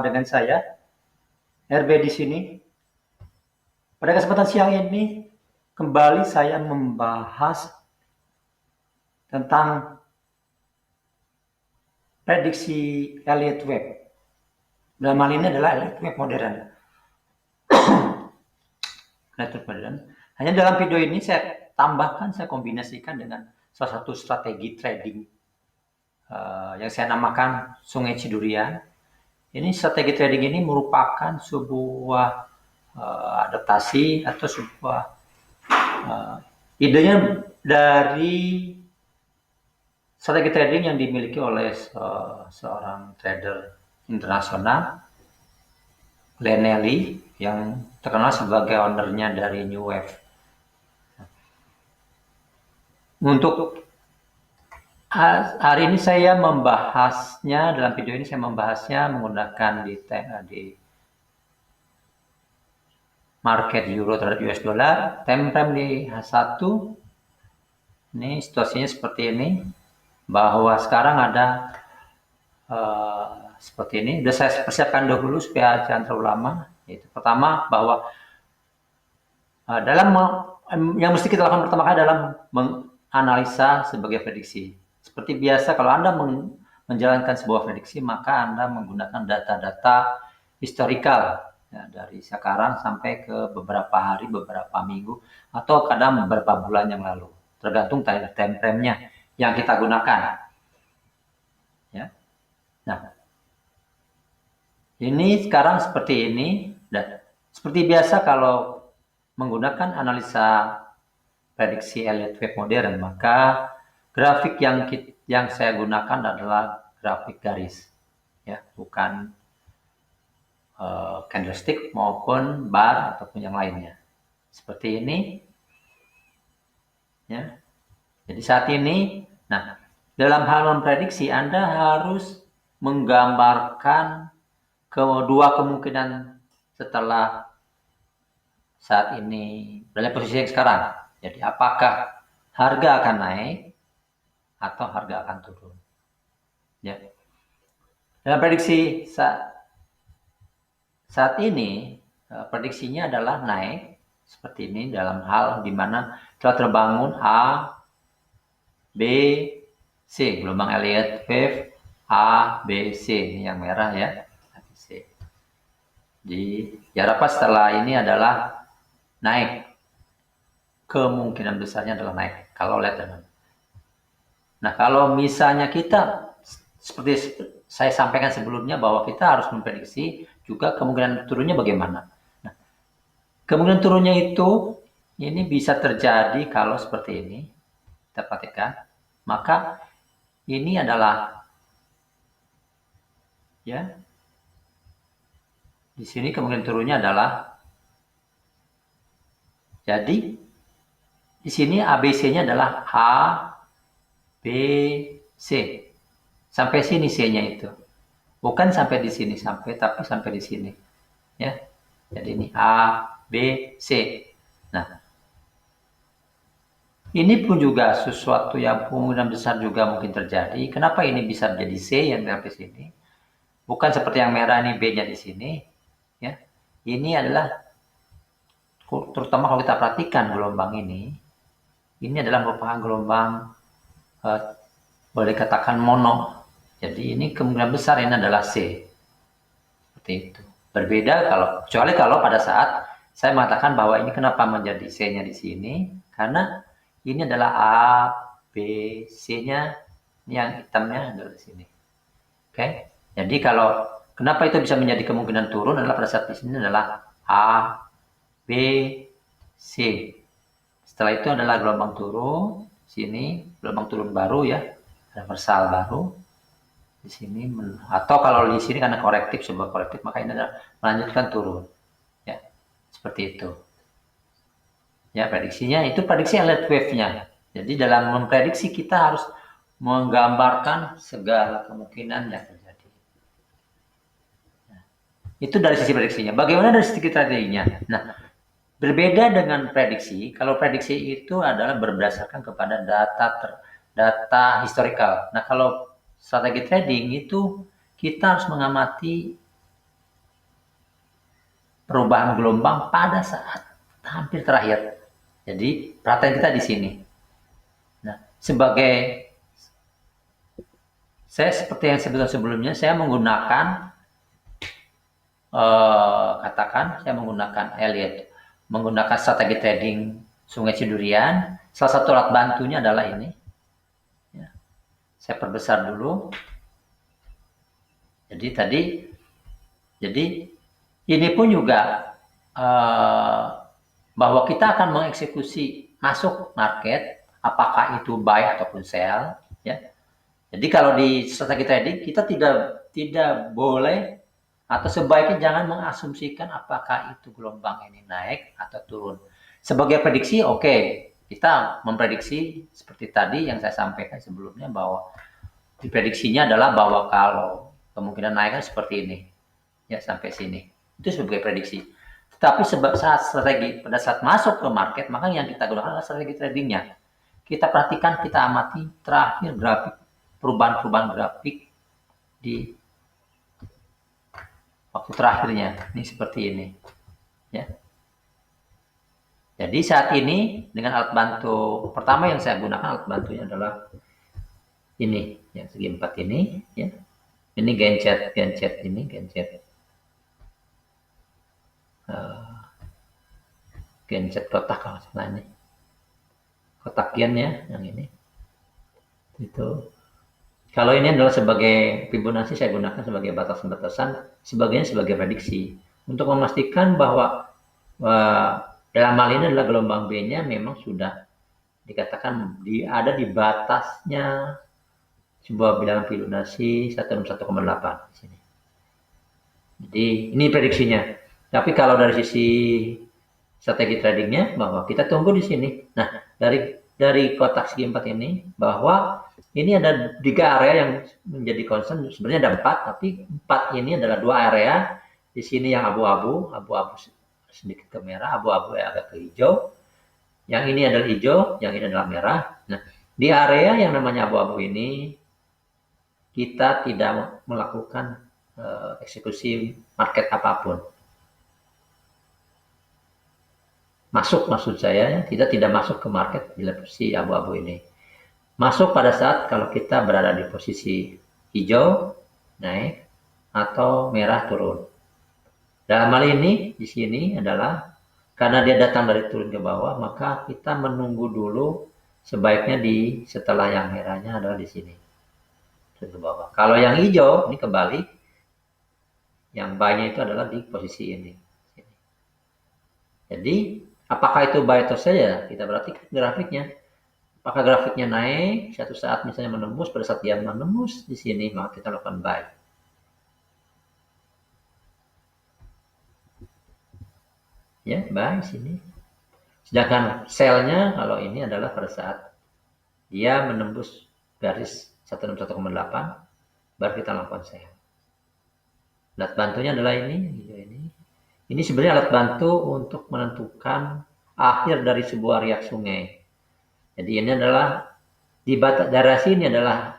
Dengan saya, RB di sini. Pada kesempatan siang ini, kembali saya membahas tentang prediksi Elliott Wave. Dalam hal ini adalah Elliott Wave modern. Hanya dalam video ini saya tambahkan, saya kombinasikan dengan salah satu strategi trading yang saya namakan Sungai Cidurian. Ini strategi trading ini merupakan sebuah adaptasi atau sebuah idenya dari strategi trading yang dimiliki oleh seorang trader internasional, Glenn Ellie, yang terkenal sebagai ownernya dari New Wave. Untuk hari ini saya membahasnya, dalam video ini saya membahasnya menggunakan di market euro terhadap US dollar, time frame di H1. Ini situasinya seperti ini, bahwa sekarang ada seperti ini. Sudah saya persiapkan dahulu supaya jangan terlalu lama. Yaitu pertama, bahwa yang mesti kita lakukan pertama kali adalah menganalisa sebagai prediksi. Seperti biasa, kalau Anda menjalankan sebuah prediksi, maka Anda menggunakan data-data historical ya, dari sekarang sampai ke beberapa hari, beberapa minggu, atau kadang beberapa bulan yang lalu, tergantung time frame-nya yang kita gunakan. Ya. Nah, ini sekarang seperti ini. Dan seperti biasa, kalau menggunakan analisa prediksi Elliott Wave modern, maka grafik yang saya gunakan adalah grafik garis, ya, bukan candlestick maupun bar ataupun yang lainnya. Seperti ini, ya. Jadi saat ini, nah, dalam hal memprediksi Anda harus menggambarkan kedua kemungkinan setelah saat ini dalam posisi yang sekarang. Jadi apakah harga akan naik atau harga akan turun. Ya. Dalam prediksi saat ini, prediksinya adalah naik seperti ini, dalam hal di mana telah terbangun A, B, C, gelombang Elliott Wave A, B, C, ini yang merah ya. C. Diharapkan setelah ini adalah naik. Kemungkinan besarnya adalah naik kalau lihat dengan. Nah, kalau misalnya kita seperti saya sampaikan sebelumnya, bahwa kita harus memprediksi juga kemungkinan turunnya bagaimana. Nah, kemungkinan turunnya itu ini bisa terjadi kalau seperti ini. Kita perhatikan, maka ini adalah ya. Di sini kemungkinan turunnya adalah, jadi di sini ABC-nya adalah A, B, C. Sampai sini C-nya itu. Bukan sampai di sini, tapi sampai di sini. Ya. Jadi ini A, B, C. Nah, ini pun juga sesuatu yang kemungkinan besar juga mungkin terjadi. Kenapa ini bisa menjadi C yang sampai sini? Bukan seperti yang merah ini B-nya di sini. Ya. Ini adalah, terutama kalau kita perhatikan gelombang ini adalah merupakan gelombang boleh katakan mono. Jadi ini kemungkinan besar ini adalah C. Seperti itu. Berbeda kecuali kalau pada saat saya mengatakan bahwa ini kenapa menjadi C-nya di sini, karena ini adalah A, B, C-nya, ini yang hitamnya adalah di sini. Oke. Jadi kenapa itu bisa menjadi kemungkinan turun adalah pada saat di sini adalah A, B, C. Setelah itu adalah gelombang turun, sini gelombang turun baru ya, reversal baru di sini, atau kalau di sini karena sebuah korektif, maka ini adalah melanjutkan turun, ya, seperti itu. Ya, prediksinya itu prediksi Elliott Wave-nya. Jadi dalam memprediksi kita harus menggambarkan segala kemungkinan yang terjadi. Nah, itu dari sisi prediksinya. Bagaimana dari sisi strateginya? Nah, berbeda dengan prediksi, kalau prediksi itu adalah berdasarkan kepada data historical. Nah, kalau strategi trading itu kita harus mengamati perubahan gelombang pada saat hampir terakhir. Jadi perhatian kita di sini. Nah, saya seperti yang sebelumnya, saya menggunakan katakan saya menggunakan Elliott, menggunakan strategi trading Sungai Cidurian. Salah satu alat bantunya adalah ini. Ya. Saya perbesar dulu. Jadi ini pun juga bahwa kita akan mengeksekusi masuk market, apakah itu buy ataupun sell. Ya. Jadi kalau di strategi trading kita tidak boleh atau sebaiknya jangan mengasumsikan apakah itu gelombang ini naik atau turun. Sebagai prediksi, kita memprediksi seperti tadi yang saya sampaikan sebelumnya, bahwa prediksinya adalah bahwa kalau kemungkinan naiknya seperti ini, ya sampai sini. Itu sebagai prediksi. Tetapi pada saat masuk ke market, maka yang kita gunakan adalah strategi tradingnya. Kita perhatikan, kita amati terakhir grafik, perubahan grafik di waktu terakhirnya, ini seperti ini, ya. Jadi saat ini dengan alat bantu pertama yang saya gunakan, alat bantunya adalah ini, yang segi 4 ini, ya. Ini gencet ini, gencet kotak kalau salah ini, kotak gen ya, yang ini. Itu. Kalau ini adalah sebagai Fibonacci, saya gunakan sebagai batasan-batasan, sebagian sebagai prediksi untuk memastikan bahwa dalam hal ini adalah gelombang B-nya memang sudah dikatakan ada di batasnya sebuah bilangan Fibonacci 1,8 di sini. Jadi ini prediksinya. Tapi kalau dari sisi strategi tradingnya, bahwa kita tunggu di sini. Nah, dari kotak segi 4 ini, bahwa ini ada 3 area yang menjadi concern. Sebenarnya ada 4, tapi 4 ini adalah 2 area. Di sini yang abu-abu sedikit ke merah, abu-abu yang agak ke hijau. Yang ini adalah hijau, yang ini adalah merah. Nah, di area yang namanya abu-abu ini, kita tidak melakukan eksekusi market apapun. Maksud saya, kita tidak masuk ke market bila posisi abu-abu ini. Masuk pada saat kalau kita berada di posisi hijau naik atau merah turun. Dalam hal ini di sini adalah karena dia datang dari turun ke bawah, maka kita menunggu dulu, sebaiknya setelah yang merahnya adalah di sini. Turun ke bawah. Kalau yang hijau ini kebalik, yang buy-nya itu adalah di posisi ini. Jadi apakah itu buy atau sell, ya kita perhatikan grafiknya. Apakah grafiknya naik, satu saat misalnya menembus, pada saat dia menembus di sini, maka kita lakukan buy. Ya, buy sini. Sedangkan sell-nya kalau ini adalah pada saat dia menembus garis 161,8, baru kita lakukan sell. Alat bantunya adalah ini. Ini sebenarnya alat bantu untuk menentukan akhir dari sebuah riak sungai. Jadi ini adalah di daerah sini adalah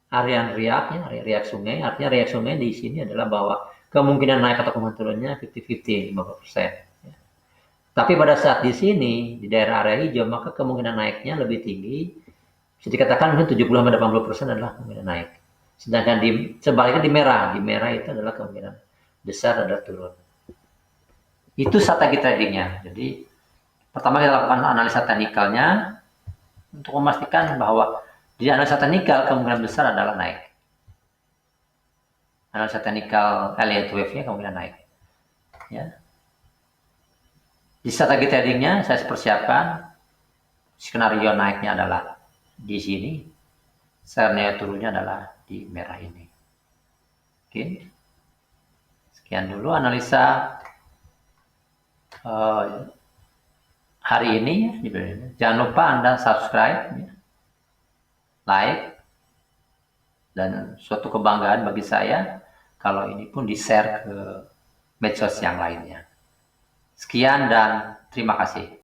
area riaknya, area riak sungai. Artinya riak sungai di sini adalah bahwa kemungkinan naik atau kemungkinan turunnya 50-50, 50%. Ya. Tapi pada saat di sini, di daerah area hijau, maka kemungkinan naiknya lebih tinggi. Bisa dikatakan mungkin 70-80% adalah kemungkinan naik. Sedangkan sebaliknya di merah itu adalah kemungkinan besar adalah turun. Itu strategi tradingnya. Jadi pertama kita lakukan analisa teknikalnya, untuk memastikan bahwa di analisa teknikal kemungkinan besar adalah naik. Analisa teknikal Elliott Wave-nya kemungkinan naik. Ya. Di strategi tradingnya saya persiapkan skenario naiknya adalah di sini, skenario turunnya adalah di merah ini. Oke. Sekian dulu analisa hari ini ya. Jangan lupa Anda subscribe, ya, like, dan suatu kebanggaan bagi saya kalau ini pun di-share ke medsos yang lainnya. Sekian dan terima kasih.